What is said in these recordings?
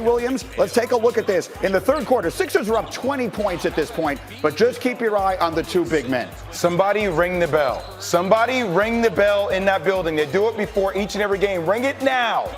Jay Williams, let's take a look at this. In the third quarter, Sixers are up 20 points at this point, but just keep your eye on the two big men. Somebody ring the bell. Somebody ring the bell in that building. They do it before each and every game. Ring it now.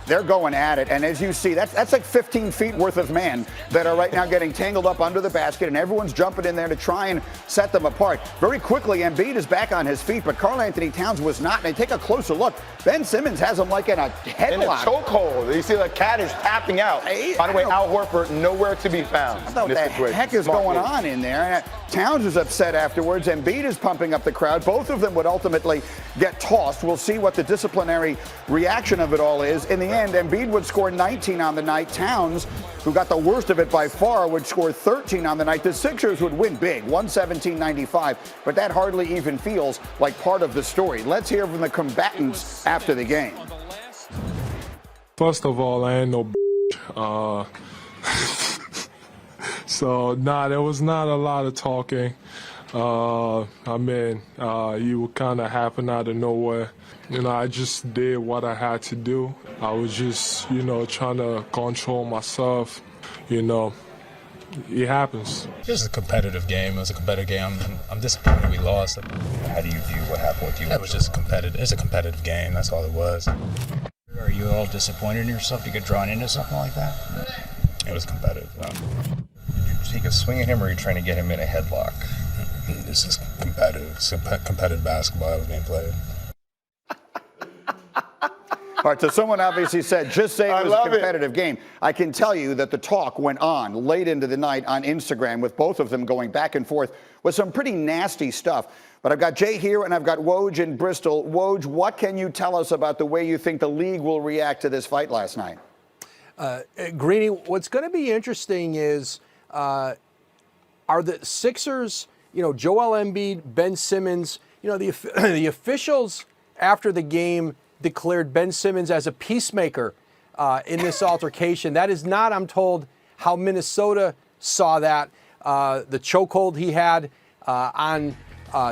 They're going at it, and as you see, that's like 15 feet worth of man that are right now getting tangled up under the basket, and everyone's jumping in there to try and set them apart. Very quickly, Embiid is back on his feet, but Karl-Anthony Towns was not. And they take a closer look. Ben Simmons has him like in a headlock. In a chokehold. You see the cat is tapping out. By the way, Al Horford nowhere to be found. What the heck is going on in there? Towns is upset afterwards. Embiid is pumping up the crowd. Both of them would ultimately get tossed. We'll see what the disciplinary reaction of it all is. In the end, Embiid would score 19 on the night. Towns, who got the worst of it by far, would score 13 on the night. The Sixers would win big, 117-95, but that hardly even feels like part of the story. Let's hear from the combatants after the game. First of all, I ain't no so, there was not a lot of talking. You were kind of happened out of nowhere. I just did what I had to do. I was just, trying to control myself. It happens. It was a competitive game. It was a competitive game. I'm disappointed we lost. How do you view what happened with you? It was just competitive. It's a competitive game. That's all it was. Are you all disappointed in yourself to get drawn into something like that? It was competitive. Did you take a swing at him, or are you trying to get him in a headlock? This is competitive. It's competitive basketball that was being played. All right, so someone obviously said, just say it was a competitive game. I can tell you that the talk went on late into the night on Instagram with both of them going back and forth with some pretty nasty stuff. But I've got Jay here and I've got Woj in Bristol. Woj, what can you tell us about the way you think the league will react to this fight last night? Greeny, what's going to be interesting is are the Sixers, Joel Embiid, Ben Simmons, the officials after the game declared Ben Simmons as a peacemaker in this altercation. That is not, I'm told, how Minnesota saw that. The chokehold he had on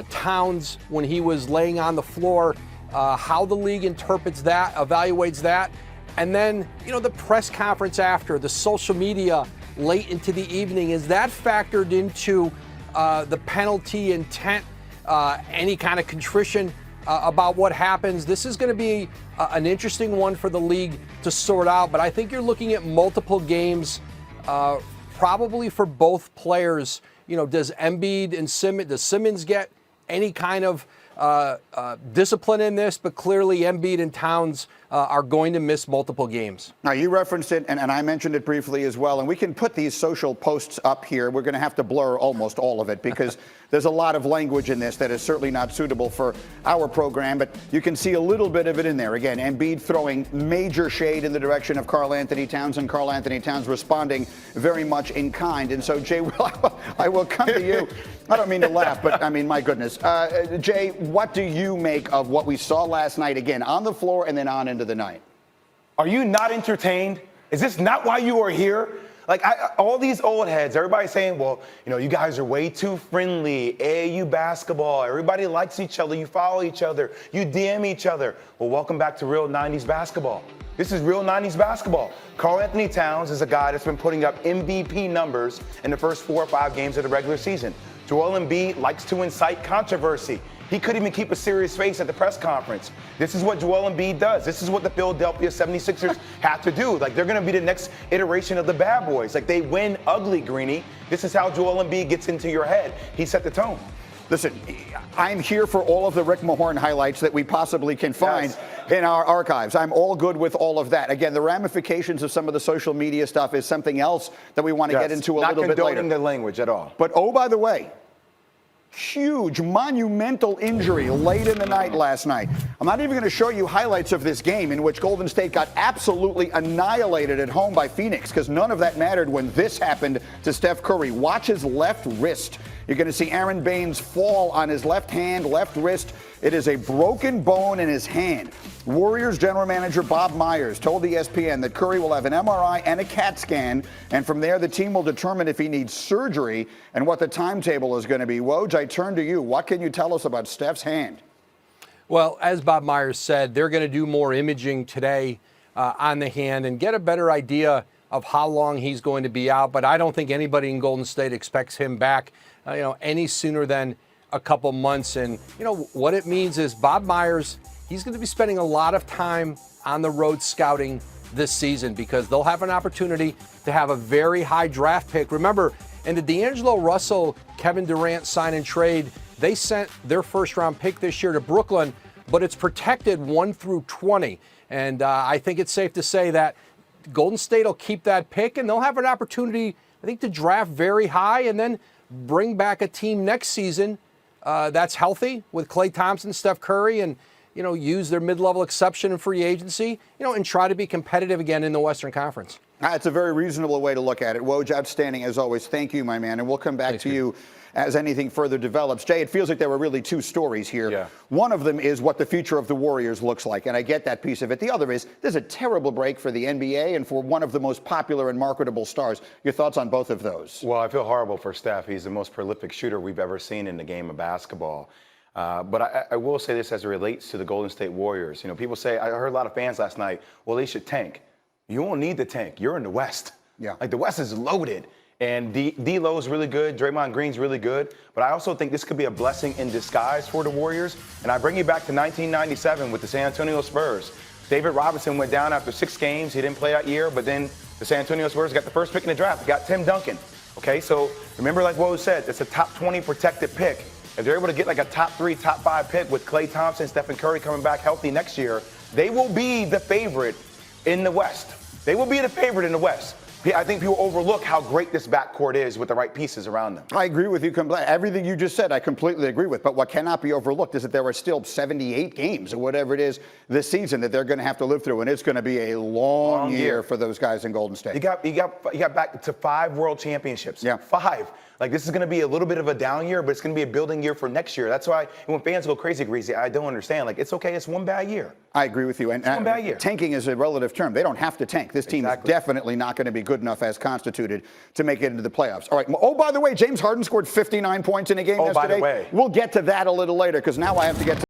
Towns when he was laying on the floor, how the league interprets that, evaluates that. And then, the press conference after, the social media late into the evening, is that factored into the penalty intent, any kind of contrition about what happens? This is going to be an interesting one for the league to sort out, but I think you're looking at multiple games, probably for both players. Does Embiid and does Simmons get any kind of discipline in this? But clearly Embiid and Towns are going to miss multiple games. Now, you referenced it, and I mentioned it briefly as well, and we can put these social posts up here. We're going to have to blur almost all of it because there's a lot of language in this that is certainly not suitable for our program, but you can see a little bit of it in there. Again, Embiid throwing major shade in the direction of Karl-Anthony Towns, and Karl-Anthony Towns responding very much in kind. And so, Jay, I will come to you. I don't mean to laugh, but I mean, my goodness. Jay, what do you make of what we saw last night, again, on the floor and then on into the night? Are you not entertained? Is this not why you are here? All these old heads, everybody's saying, well, you guys are way too friendly. AAU basketball, everybody likes each other. You follow each other. You DM each other. Well, welcome back to real 90s basketball. This is real 90s basketball. Karl-Anthony Towns is a guy that's been putting up MVP numbers in the first 4 or 5 games of the regular season. Joel Embiid likes to incite controversy. He couldn't even keep a serious face at the press conference. This is what Joel Embiid does. This is what the Philadelphia 76ers have to do. They're going to be the next iteration of the bad boys. They win ugly, Greeny. This is how Joel Embiid gets into your head. He set the tone. Listen, I'm here for all of the Rick Mahorn highlights that we possibly can find in our archives. I'm all good with all of that. Again, the ramifications of some of the social media stuff is something else that we want to get into a little bit later. Not condoning the language at all. But, oh, by the way, huge, monumental injury late in the night last night. I'm not even going to show you highlights of this game in which Golden State got absolutely annihilated at home by Phoenix, because none of that mattered when this happened to Steph Curry. Watch his left wrist. You're going to see Aaron Baines fall on his left hand, left wrist. It is a broken bone in his hand. Warriors general manager Bob Myers told ESPN that Curry will have an MRI and a CAT scan, and from there the team will determine if he needs surgery and what the timetable is going to be. Woj, I turn to you. What can you tell us about Steph's hand? Well, as Bob Myers said, they're going to do more imaging today on the hand and get a better idea of how long he's going to be out. But I don't think anybody in Golden State expects him back, any sooner than a couple months. And, what it means is Bob Myers, he's going to be spending a lot of time on the road scouting this season because they'll have an opportunity to have a very high draft pick. Remember, in the D'Angelo Russell, Kevin Durant sign and trade, they sent their first-round pick this year to Brooklyn, but it's protected 1 through 20. And I think it's safe to say that Golden State will keep that pick, and they'll have an opportunity, I think, to draft very high and then bring back a team next season that's healthy with Klay Thompson, Steph Curry, and use their mid-level exception in free agency, and try to be competitive again in the Western Conference. It's a very reasonable way to look at it. Woj, outstanding as always. Thank you, my man. And we'll come back to you as anything further develops. Jay, it feels like there were really two stories here. Yeah. One of them is what the future of the Warriors looks like, and I get that piece of it. The other is there's a terrible break for the NBA and for one of the most popular and marketable stars. Your thoughts on both of those? Well, I feel horrible for Steph. He's the most prolific shooter we've ever seen in the game of basketball. But I will say this as it relates to the Golden State Warriors. People say, I heard a lot of fans last night, well, they should tank. You won't need the tank. You're in the West. Yeah. Like, the West is loaded. And D'Lo's really good. Draymond Green's really good. But I also think this could be a blessing in disguise for the Warriors. And I bring you back to 1997 with the San Antonio Spurs. David Robinson went down after 6 games. He didn't play that year. But then the San Antonio Spurs got the first pick in the draft. They got Tim Duncan. Okay, so remember, like Woj said, it's a top 20 protected pick. If they're able to get like a top 3, top 5 pick with Klay Thompson, Stephen Curry coming back healthy next year, they will be the favorite in the West. They will be the favorite in the West. I think people overlook how great this backcourt is with the right pieces around them. I agree with you completely. Everything you just said, I completely agree with. But what cannot be overlooked is that there are still 78 games or whatever it is this season that they're going to have to live through, and it's going to be a long year for those guys in Golden State. You got back to 5 world championships. Yeah. 5. Like, this is going to be a little bit of a down year, but it's going to be a building year for next year. That's why when fans go crazy, I don't understand. Like, it's okay. It's one bad year. I agree with you. And one bad year. Tanking is a relative term. They don't have to tank. This team is definitely not going to be good enough as constituted to make it into the playoffs. All right. Oh, by the way, James Harden scored 59 points in a game yesterday. By the way. We'll get to that a little later because now I have to get to